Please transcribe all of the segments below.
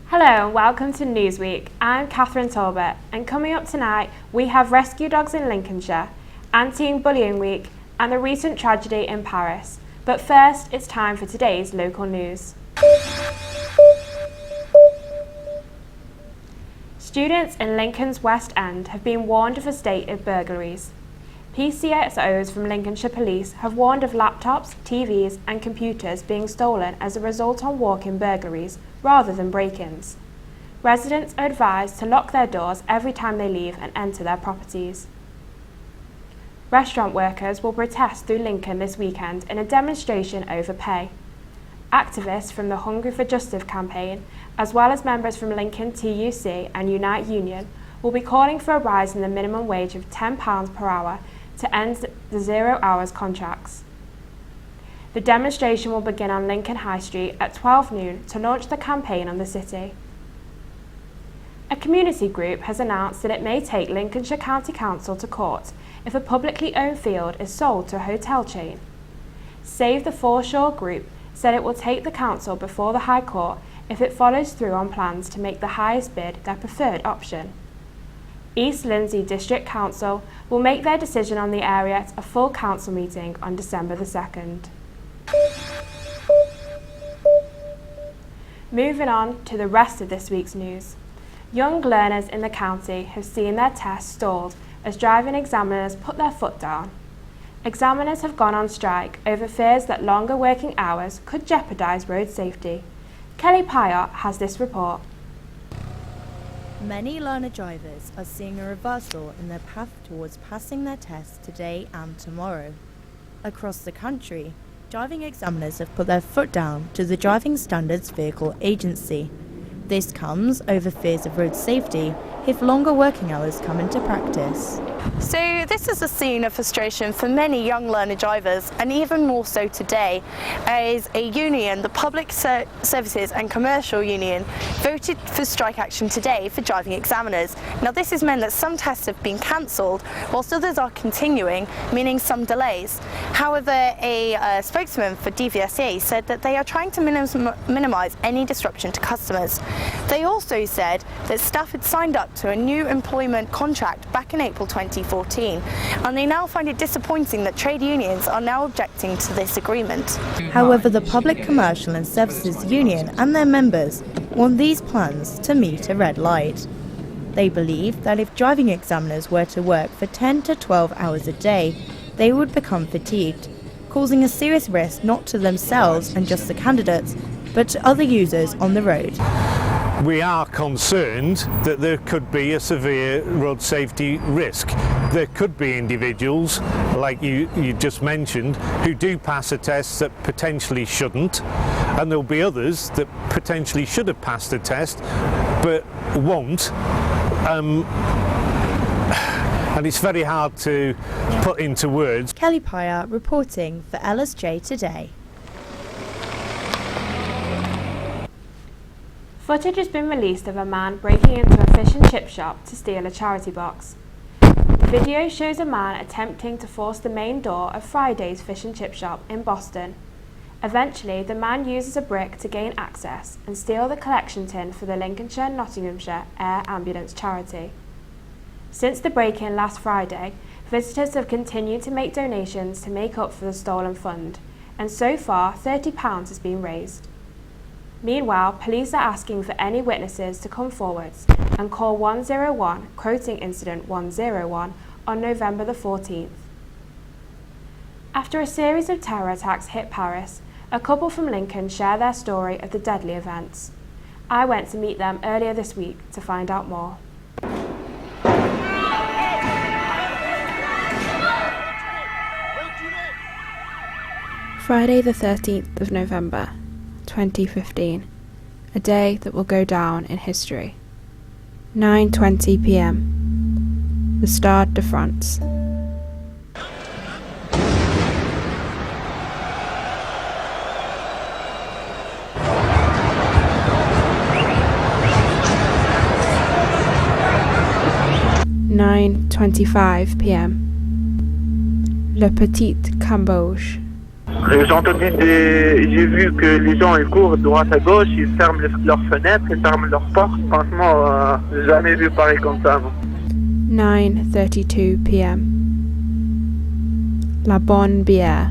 Hello and welcome to Newsweek. I'm Catherine Talbot, and coming up tonight we have rescue dogs in Lincolnshire, Anti-Bullying Week and the recent tragedy in Paris. But first, it's time for today's local news. Students in Lincoln's West End have been warned of a state of burglaries. PCSOs from Lincolnshire Police have warned of laptops, TVs and computers being stolen as a result of walk-in burglaries rather than break-ins. Residents are advised to lock their doors every time they leave and enter their properties. Restaurant workers will protest through Lincoln this weekend in a demonstration over pay. Activists from the Hungry for Justice campaign, as well as members from Lincoln TUC and Unite Union, will be calling for a rise in the minimum wage of £10 per hour to end the 0 hours contracts. The demonstration will begin on Lincoln High Street at 12 noon to launch the campaign on the city. A community group has announced that it may take Lincolnshire County Council to court if a publicly owned field is sold to a hotel chain. Save the Foreshore group said it will take the council before the High Court if it follows through on plans to make the highest bid their preferred option. East Lindsey District Council will make their decision on the area at a full council meeting on December the 2nd. Moving on to the rest of this week's news. Young learners in the county have seen their tests stalled as driving examiners put their foot down. Examiners have gone on strike over fears that longer working hours could jeopardise road safety. Kelly Pyatt has this report. Many learner drivers are seeing a reversal in their path towards passing their tests today and tomorrow. Across the country, driving examiners have put their foot down to the Driving Standards Vehicle Agency. This comes over fears of road safety if longer working hours come into practice. So this is a scene of frustration for many young learner drivers, and even more so today, as a union, the Public Services and Commercial Union, voted for strike action today for driving examiners. Now this has meant that some tests have been cancelled whilst others are continuing, meaning some delays. However, a spokesman for DVSA said that they are trying to minimise any disruption to customers. They also said that staff had signed up to a new employment contract back in April 2014, and they now find it disappointing that trade unions are now objecting to this agreement. However, the Public Commercial and Services Union and their members want these plans to meet a red light. They believe that if driving examiners were to work for 10 to 12 hours a day, they would become fatigued, causing a serious risk not to themselves and just the candidates, but to other users on the road. We are concerned that there could be a severe road safety risk. There could be individuals, like you just mentioned, who do pass a test that potentially shouldn't, and there'll be others that potentially should have passed the test but won't. And it's very hard to put into words. Kelly Pyatt reporting for LSJ Today. Footage has been released of a man breaking into a fish and chip shop to steal a charity box. The video shows a man attempting to force the main door of Friday's fish and chip shop in Boston. Eventually, the man uses a brick to gain access and steal the collection tin for the Lincolnshire Nottinghamshire Air Ambulance charity. Since the break-in last Friday, visitors have continued to make donations to make up for the stolen fund, and so far £30 has been raised. Meanwhile, police are asking for any witnesses to come forwards and call 101, quoting Incident 101, on November the 14th. After a series of terror attacks hit Paris, a couple from Lincoln share their story of the deadly events. I went to meet them earlier this week to find out more. Friday the 13th of November, 2015, a day that will go down in history. 9:20 p.m. The Stade de France. 9:25 p.m. Le Petit Cambodge. J'ai vu que les gens ils courent droite à gauche, ils ferment leurs fenêtres, ils ferment leurs portes. Franchement, j'ai jamais vu pareil comme ça avant. 9:32 p.m. La Bonne Bière.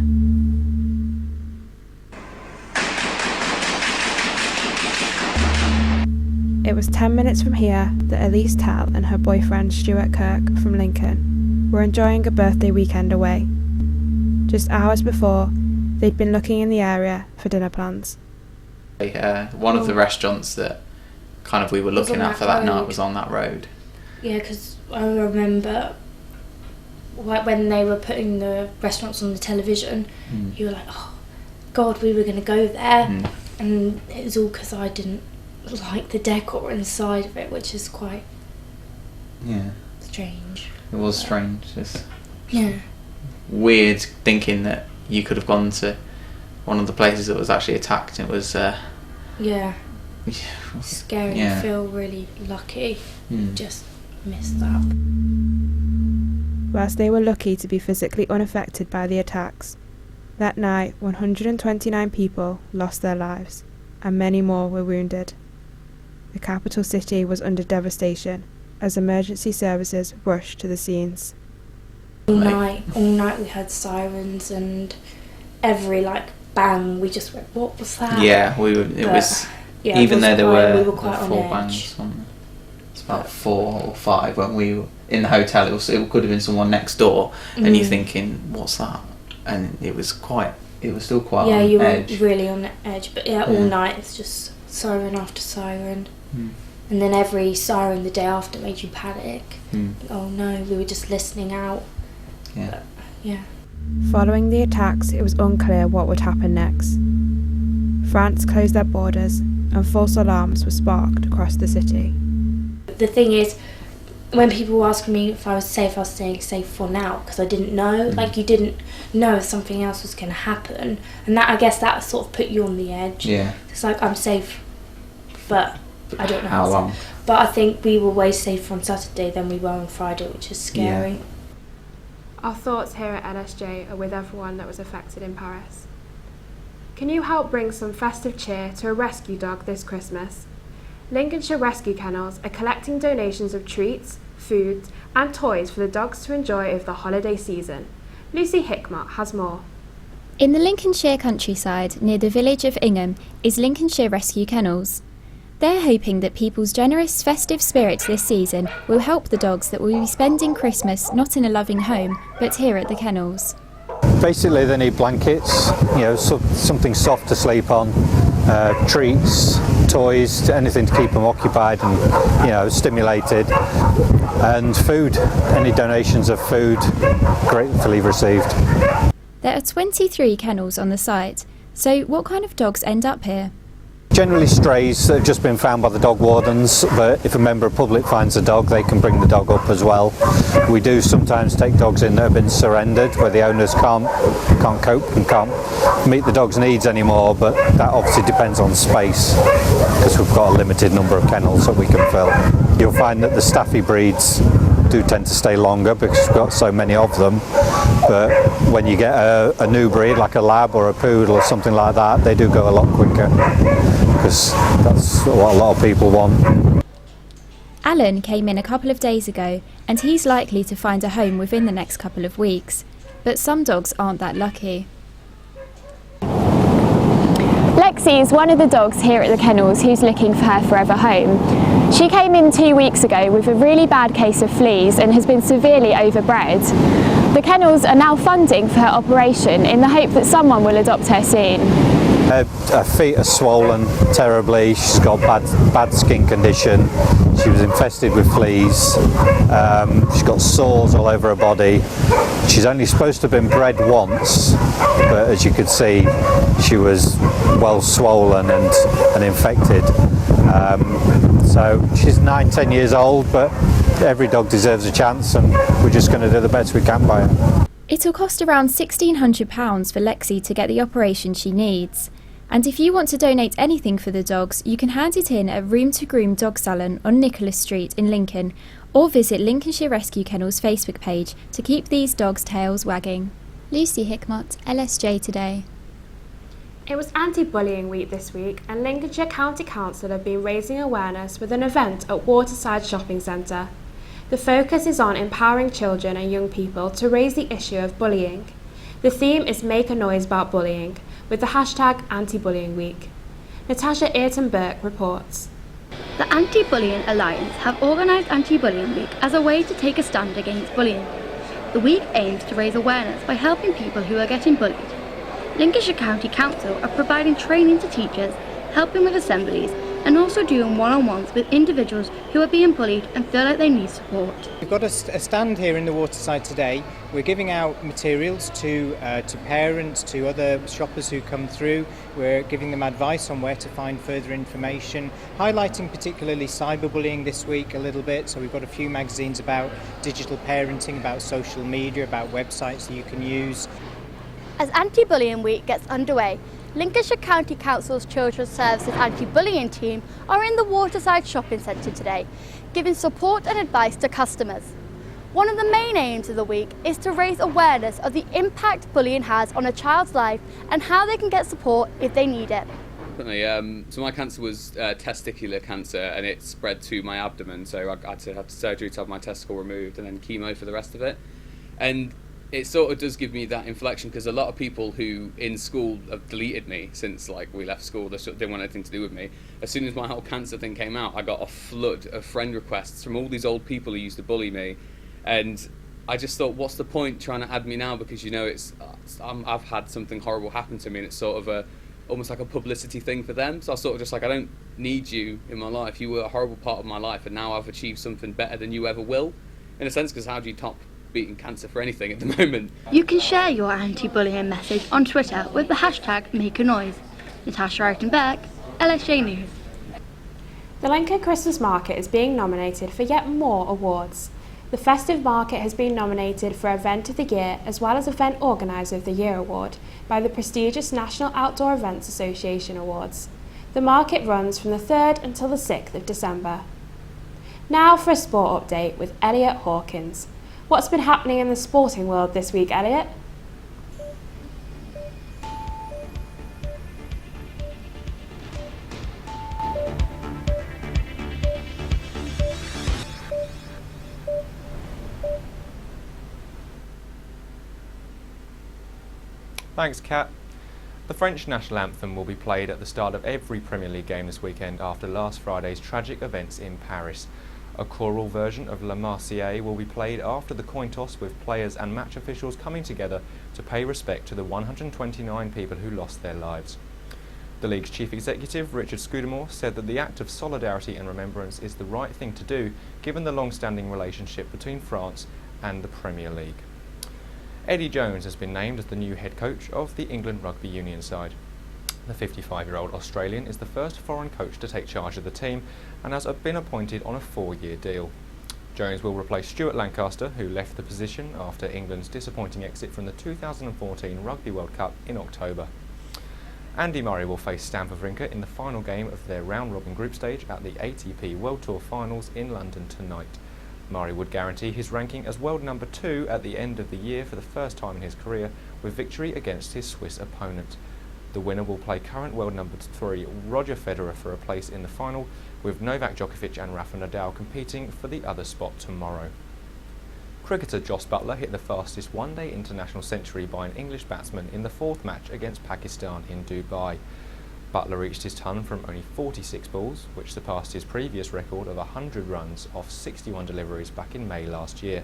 It was 10 minutes from here that Elise Tell and her boyfriend Stuart Kirk from Lincoln were enjoying a birthday weekend away. Just hours before, they'd been looking in the area for dinner plans. One of the restaurants that kind of we were looking at for that night was on that road. Yeah, because I remember when they were putting the restaurants on the television, you were like, oh God, we were going to go there. And it was all because I didn't like the decor inside of it, which is quite strange. It was strange. Just weird thinking that you could have gone to one of the places that was actually attacked. It was scary. I feel really lucky. Just missed that. Whilst they were lucky to be physically unaffected by the attacks, that night 129 people lost their lives and many more were wounded. The capital city was under devastation as emergency services rushed to the scenes. All night we heard sirens, and every bang we just went, what was that? Yeah, even though there were quite on 4 edge. bangs on, it's about 4 or 5 when we were in the hotel. It could have been someone next door, and you're thinking, what's that? And it was still quite on edge. Yeah, you were really on the edge, but all night it's just siren after siren. And then every siren the day after made you panic. Oh no, we were just listening out. But, Following the attacks, it was unclear what would happen next. France closed their borders and false alarms were sparked across the city. The thing is, when people were asking me if I was safe, I was saying safe for now, because I didn't know. You didn't know if something else was going to happen, and I guess that sort of put you on the edge. Yeah. It's I'm safe, but I don't know how long. But I think we were way safer on Saturday than we were on Friday, which is scary. Yeah. Our thoughts here at LSJ are with everyone that was affected in Paris. Can you help bring some festive cheer to a rescue dog this Christmas? Lincolnshire Rescue Kennels are collecting donations of treats, food and toys for the dogs to enjoy over the holiday season. Lucy Hickmott has more. In the Lincolnshire countryside near the village of Ingham is Lincolnshire Rescue Kennels. They're hoping that people's generous festive spirit this season will help the dogs that will be spending Christmas not in a loving home, but here at the kennels. Basically they need blankets, something soft to sleep on, treats, toys, anything to keep them occupied and stimulated, and food. Any donations of food, gratefully received. There are 23 kennels on the site, so what kind of dogs end up here? Generally strays that have just been found by the dog wardens, but if a member of the public finds a dog, they can bring the dog up as well. We do sometimes take dogs in that have been surrendered, where the owners can't cope and can't meet the dog's needs anymore, but that obviously depends on space, because we've got a limited number of kennels that we can fill. You'll find that the staffy breeds do tend to stay longer because we've got so many of them, but when you get a new breed like a lab or a poodle or something like that, they do go a lot quicker, because that's what a lot of people want. Alan came in a couple of days ago and he's likely to find a home within the next couple of weeks, but some dogs aren't that lucky. Lexi is one of the dogs here at the kennels who's looking for her forever home. She came in 2 weeks ago with a really bad case of fleas and has been severely overbred. The kennels are now funding for her operation in the hope that someone will adopt her soon. Her feet are swollen terribly, she's got bad skin condition, she was infested with fleas, she's got sores all over her body. She's only supposed to have been bred once, but as you could see, she was well swollen and infected. So she's 9-10 years old, but every dog deserves a chance and we're just going to do the best we can by her. It'll cost around £1,600 for Lexi to get the operation she needs. And if you want to donate anything for the dogs, you can hand it in at Room to Groom Dog Salon on Nicholas Street in Lincoln, or visit Lincolnshire Rescue Kennels Facebook page to keep these dogs' tails wagging. Lucy Hickmott, LSJ Today. It was anti-bullying week this week, and Lincolnshire County Council have been raising awareness with an event at Waterside Shopping Centre. The focus is on empowering children and young people to raise the issue of bullying. The theme is Make a Noise About Bullying, with the hashtag Anti-Bullying Week. Natasha Ayrton-Burke reports. The Anti-Bullying Alliance have organised Anti-Bullying Week as a way to take a stand against bullying. The week aims to raise awareness by helping people who are getting bullied. Lincolnshire County Council are providing training to teachers, helping with assemblies, and also doing one-on-ones with individuals who are being bullied and feel like they need support. We've got a stand here in the Waterside today. We're giving out materials to parents, to other shoppers who come through. We're giving them advice on where to find further information, highlighting particularly cyberbullying this week a little bit. So we've got a few magazines about digital parenting, about social media, about websites that you can use. As Anti-Bullying Week gets underway, Lincolnshire County Council's Children's Services Anti-Bullying team are in the Waterside Shopping Centre today, giving support and advice to customers. One of the main aims of the week is to raise awareness of the impact bullying has on a child's life and how they can get support if they need it. So my cancer was testicular cancer, and it spread to my abdomen, so I had to have surgery to have my testicle removed and then chemo for the rest of it. And it sort of does give me that inflection, because a lot of people who in school have deleted me since we left school. They didn't want anything to do with me. As soon as my whole cancer thing came out, I got a flood of friend requests from all these old people who used to bully me, and I just thought, what's the point trying to add me now, because I've had something horrible happen to me, and it's sort of almost like a publicity thing for them. So I was sort of just I don't need you in my life. You were a horrible part of my life, and now I've achieved something better than you ever will, in a sense, because how do you top beating cancer for anything at the moment? You can share your anti-bullying message on Twitter with the hashtag Make a Noise. Natasha Ayrton-Burke, LSJ News. The Lincoln Christmas Market is being nominated for yet more awards. The Festive Market has been nominated for Event of the Year as well as Event Organiser of the Year award by the prestigious National Outdoor Events Association Awards. The market runs from the 3rd until the 6th of December. Now for a sport update with Elliot Hawkins. What's been happening in the sporting world this week, Elliot? Thanks, Kat. The French national anthem will be played at the start of every Premier League game this weekend after last Friday's tragic events in Paris. A choral version of La Marseillaise will be played after the coin toss, with players and match officials coming together to pay respect to the 129 people who lost their lives. The league's chief executive, Richard Scudamore, said that the act of solidarity and remembrance is the right thing to do given the long-standing relationship between France and the Premier League. Eddie Jones has been named as the new head coach of the England Rugby Union side. The 55-year-old Australian is the first foreign coach to take charge of the team and has been appointed on a 4-year deal. Jones will replace Stuart Lancaster, who left the position after England's disappointing exit from the 2014 Rugby World Cup in October. Andy Murray will face Stan Wawrinka in the final game of their round-robin group stage at the ATP World Tour Finals in London tonight. Murray would guarantee his ranking as world number 2 at the end of the year for the first time in his career, with victory against his Swiss opponent. The winner will play current world number 3 Roger Federer for a place in the final, with Novak Djokovic and Rafa Nadal competing for the other spot tomorrow. Cricketer Jos Buttler hit the fastest one-day international century by an English batsman in the 4th match against Pakistan in Dubai. Buttler reached his ton from only 46 balls, which surpassed his previous record of 100 runs off 61 deliveries back in May last year.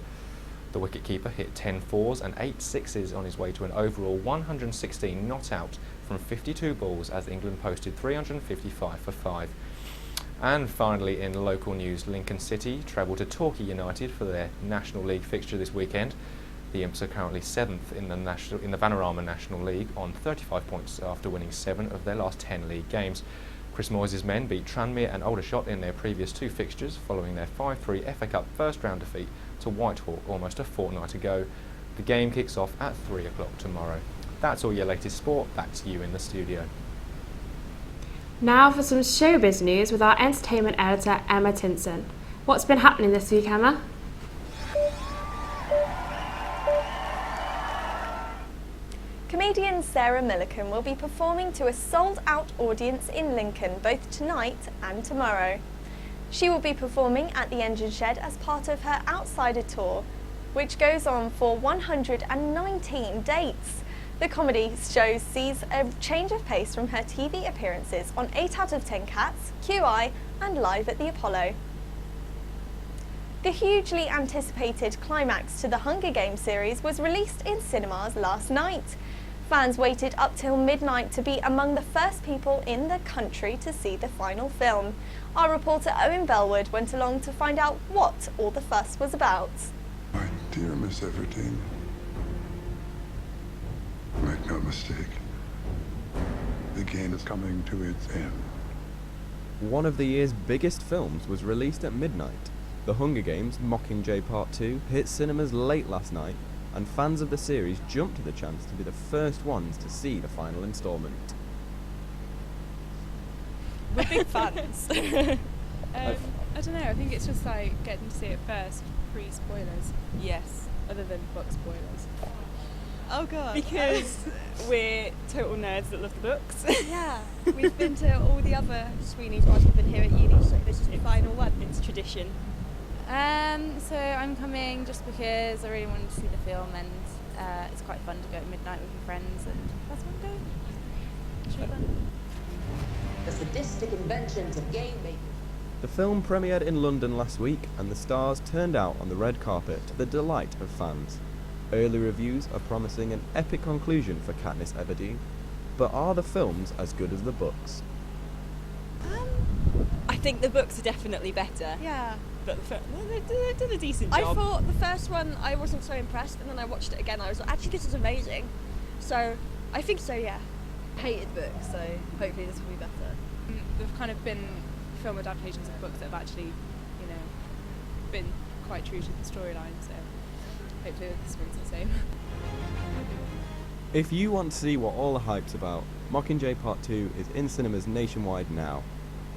The wicketkeeper hit 10 fours and 8 sixes on his way to an overall 116 not out from 52 balls, as England posted 355 for 5. And finally, in local news, Lincoln City travel to Torquay United for their National League fixture this weekend. The Imps are currently 7th in the Vanarama National League on 35 points after winning 7 of their last 10 league games. Chris Moyes' men beat Tranmere and Aldershot in their previous 2 fixtures, following their 5-3 FA Cup first-round defeat to Whitehawk almost a fortnight ago. The game kicks off at 3 o'clock tomorrow. That's all your latest sport. Back to you in the studio. Now for some showbiz news with our entertainment editor Emma Tinson. What's been happening this week, Emma? Comedian Sarah Millican will be performing to a sold-out audience in Lincoln both tonight and tomorrow. She will be performing at the Engine Shed as part of her Outsider Tour, which goes on for 119 dates. The comedy show sees a change of pace from her TV appearances on 8 out of 10 Cats, QI and Live at the Apollo. The hugely anticipated climax to the Hunger Games series was released in cinemas last night. Fans waited up till midnight to be among the first people in the country to see the final film. Our reporter Owen Bellwood went along to find out what all the fuss was about. My dear Miss Everdeen, make no mistake, the game is coming to its end. One of the year's biggest films was released at midnight. The Hunger Games Mockingjay Part 2 hit cinemas late last night, and fans of the series jumped to the chance to be the first ones to see the final instalment. We're big fans. I don't know, I think it's just like getting to see it first, pre-spoilers. Yes, other than book spoilers. Oh god. Because we're total nerds that love the books. Yeah, we've been to all the other screenings whilst we've been here at uni, so this is the final one. It's tradition. So I'm coming just because I really wanted to see the film, and it's quite fun to go at midnight with your friends, and that's what I'm doing. Should be fun. The sadistic inventions of game making. The film premiered in London last week, and the stars turned out on the red carpet to the delight of fans. Early reviews are promising an epic conclusion for Katniss Everdeen, but are the films as good as the books? I think the books are definitely better. Yeah. But they did a decent job. I thought the first one I wasn't so impressed, and then I watched it again. I was like, actually, this is amazing. So I think so, yeah. Hated books, so hopefully this will be better. There've kind of been film adaptations of books that have actually, you know, been quite true to the storyline. So hopefully this one's the same. If you want to see what all the hype's about, Mockingjay Part 2 is in cinemas nationwide now.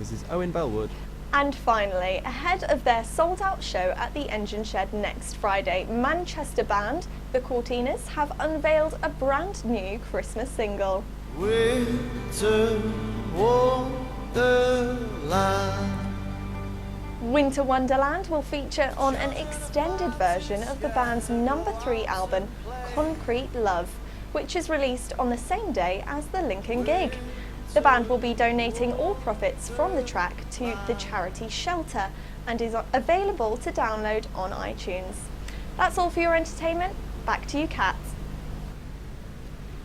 This is Owen Bellwood. And finally, ahead of their sold-out show at the Engine Shed next Friday, Manchester band, the Cortinas, have unveiled a brand new Christmas single. Winter Wonderland. Winter Wonderland will feature on an extended version of the band's #3 album, Concrete Love, which is released on the same day as the Lincoln gig. The band will be donating all profits from the track to the charity Shelter and is available to download on iTunes. That's all for your entertainment. Back to you, Kat.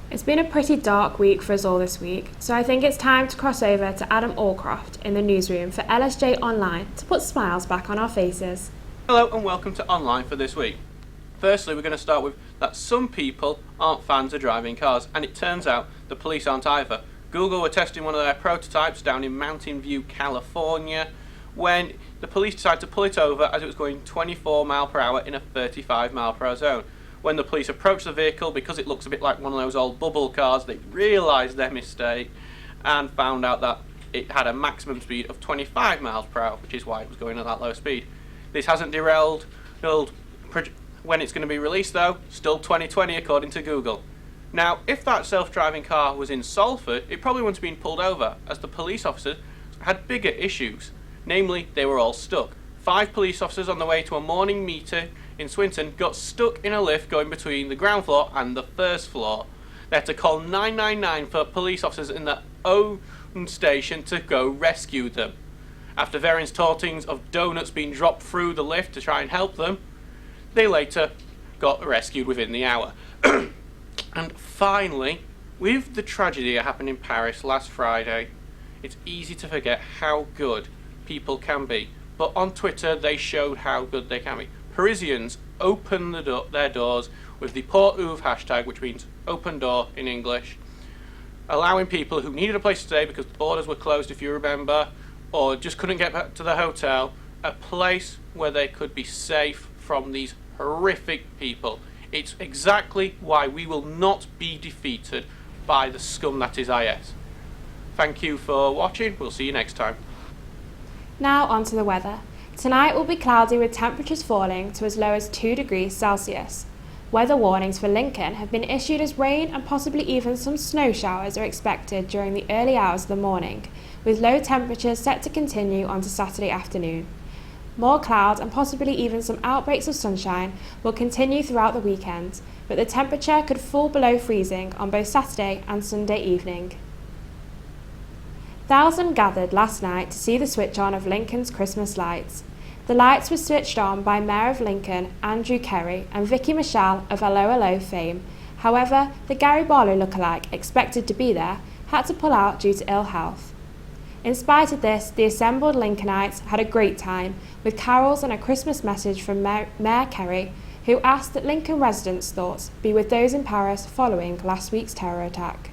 It's been a pretty dark week for us all this week, so I think it's time to cross over to Adam Allcroft in the newsroom for LSJ Online to put smiles back on our faces. Hello and welcome to Online for this week. Firstly, we're going to start with that some people aren't fans of driving cars, and it turns out the police aren't either. Google were testing one of their prototypes down in Mountain View, California, when the police decided to pull it over as it was going 24 mile per hour in a 35 mile per hour zone. When the police approached the vehicle, because it looks a bit like one of those old bubble cars, they realised their mistake and found out that it had a maximum speed of 25 miles per hour, which is why it was going at that low speed. This hasn't derailed when it's going to be released though, still 2020 according to Google. Now, if that self-driving car was in Salford, it probably wouldn't have been pulled over, as the police officers had bigger issues. Namely, they were all stuck. 5 police officers on the way to a morning meeting in Swinton got stuck in a lift going between the ground floor and the first floor. They had to call 999 for police officers in their own station to go rescue them. After various taunting's of donuts being dropped through the lift to try and help them, they later got rescued within the hour. And finally, with the tragedy that happened in Paris last Friday, it's easy to forget how good people can be. But on Twitter, they showed how good they can be. Parisians opened their doors with the Port Ouvre hashtag, which means open door in English, allowing people who needed a place to stay because the borders were closed, if you remember, or just couldn't get back to the hotel, a place where they could be safe from these horrific people. It's exactly why we will not be defeated by the scum that is IS. Thank you for watching. We'll see you next time. Now on to the weather. Tonight will be cloudy with temperatures falling to as low as 2 degrees Celsius. Weather warnings for Lincoln have been issued as rain and possibly even some snow showers are expected during the early hours of the morning, with low temperatures set to continue onto Saturday afternoon. More clouds and possibly even some outbreaks of sunshine will continue throughout the weekend, but the temperature could fall below freezing on both Saturday and Sunday evening. Thousands gathered last night to see the switch on of Lincoln's Christmas lights. The lights were switched on by Mayor of Lincoln, Andrew Kerry, and Vicky Michelle of LOLO fame. However, the Gary Barlow lookalike expected to be there had to pull out due to ill health. In spite of this, the assembled Lincolnites had a great time, with carols and a Christmas message from Mayor Kerry, who asked that Lincoln residents' thoughts be with those in Paris following last week's terror attack.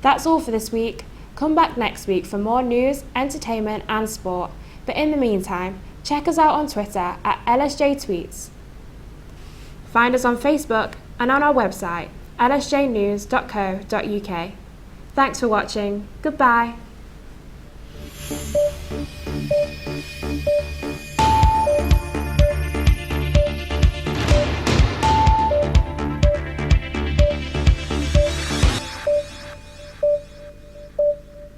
That's all for this week. Come back next week for more news, entertainment and sport. But in the meantime, check us out on Twitter at LSJ Tweets. Find us on Facebook and on our website, lsjnews.co.uk. Thanks for watching. Goodbye.